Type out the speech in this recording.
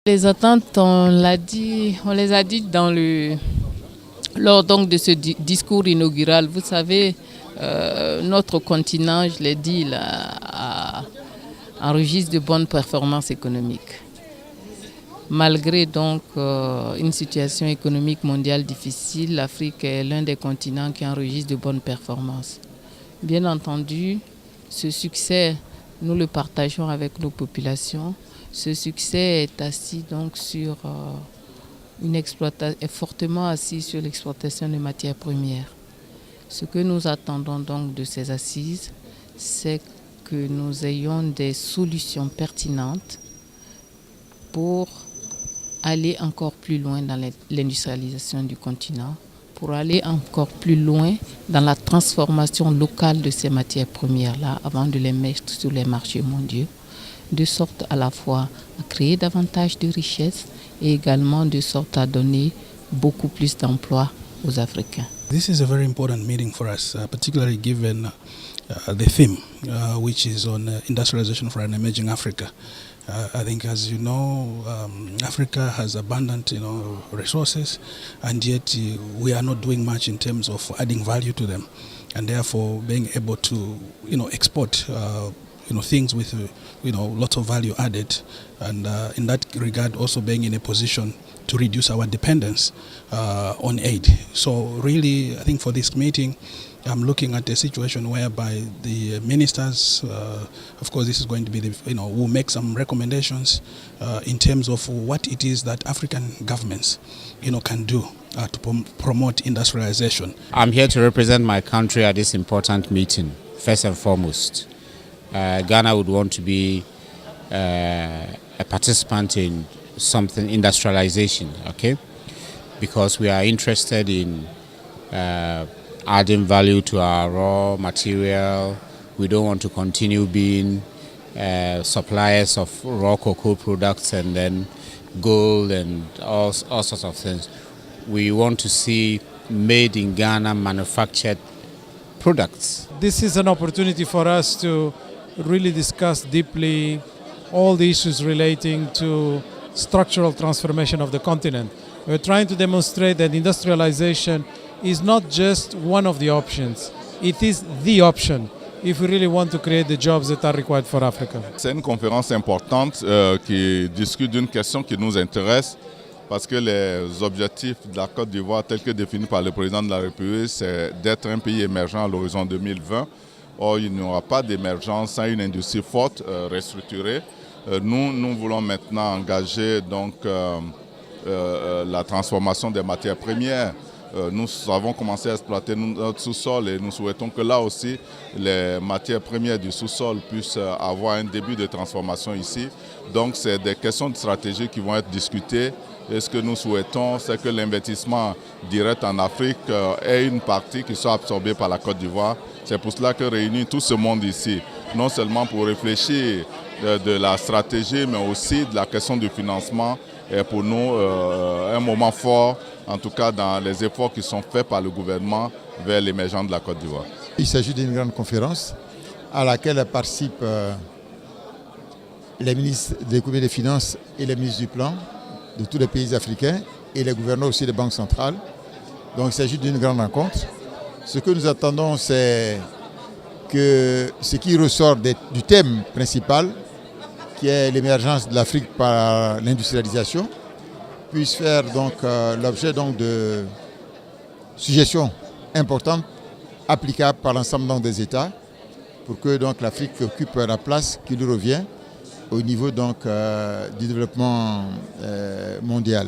Les attentes, on les a dites lors donc de ce discours inaugural. Vous savez, notre continent, je l'ai dit, enregistre de bonnes performances économiques. Malgré donc une situation économique mondiale difficile, l'Afrique est l'un des continents qui enregistre de bonnes performances. Bien entendu, ce succès, nous le partageons avec nos populations. Ce succès est assis donc sur est fortement assis sur l'exploitation des matières premières. Ce que nous attendons donc de ces assises, c'est que nous ayons des solutions pertinentes pour aller encore plus loin dans l'industrialisation du continent, pour aller encore plus loin dans la transformation locale de ces matières premières-là avant de les mettre sur les marchés mondiaux, de sorte à la fois à créer davantage de richesses et également de sorte à donner beaucoup plus d'emplois aux Africains. This is a very important meeting for us, particularly given the theme, which is on industrialization for an emerging Africa. I think, as you know, Africa has abundant, resources, and yet we are not doing much in terms of adding value to them, and therefore being able to, export, things with, lots of value added, and in that regard, also being in a position to reduce our dependence on aid. So, really, I think for this meeting, I'm looking at a situation whereby the ministers, of course, this is going to be will make some recommendations in terms of what it is that African governments, can do to promote industrialization. I'm here to represent my country at this important meeting. First and foremost, Ghana would want to be a participant in something industrialization, okay? Because we are interested in adding value to our raw material. We don't want to continue being suppliers of raw cocoa products and then gold and all sorts of things. We want to see made in Ghana manufactured products. This is an opportunity for us to really discuss deeply all the issues relating to structural transformation of the continent. We're trying to demonstrate that industrialization is not just one of the options, it is the option if we really want to create the jobs that are required for Africa. C'est une conférence importante qui discute d'une question qui nous intéresse parce que les objectifs de la Côte d'Ivoire tels que définis par le président de la République, c'est d'être un pays émergent à l'horizon 2020. Or, il n'y aura pas d'émergence sans une industrie forte, restructurée. Nous voulons maintenant engager donc, la transformation des matières premières. Nous avons commencé à exploiter notre sous-sol et nous souhaitons que là aussi, les matières premières du sous-sol puissent avoir un début de transformation ici. Donc, c'est des questions de stratégie qui vont être discutées. Et ce que nous souhaitons, c'est que l'investissement direct en Afrique ait une partie qui soit absorbée par la Côte d'Ivoire. C'est pour cela que réunir tout ce monde ici, non seulement pour réfléchir de la stratégie, mais aussi de la question du financement, est pour nous un moment fort, en tout cas dans les efforts qui sont faits par le gouvernement vers l'émergence de la Côte d'Ivoire. Il s'agit d'une grande conférence à laquelle participent les ministres de l'économie et des finances et les ministres du plan de tous les pays africains et les gouverneurs aussi des banques centrales. Donc il s'agit d'une grande rencontre. Ce que nous attendons, c'est que ce qui ressort du thème principal, qui est l'émergence de l'Afrique par l'industrialisation, puisse faire donc l'objet de suggestions importantes applicables par l'ensemble des États pour que donc l'Afrique occupe la place qui lui revient au niveau donc du développement mondial.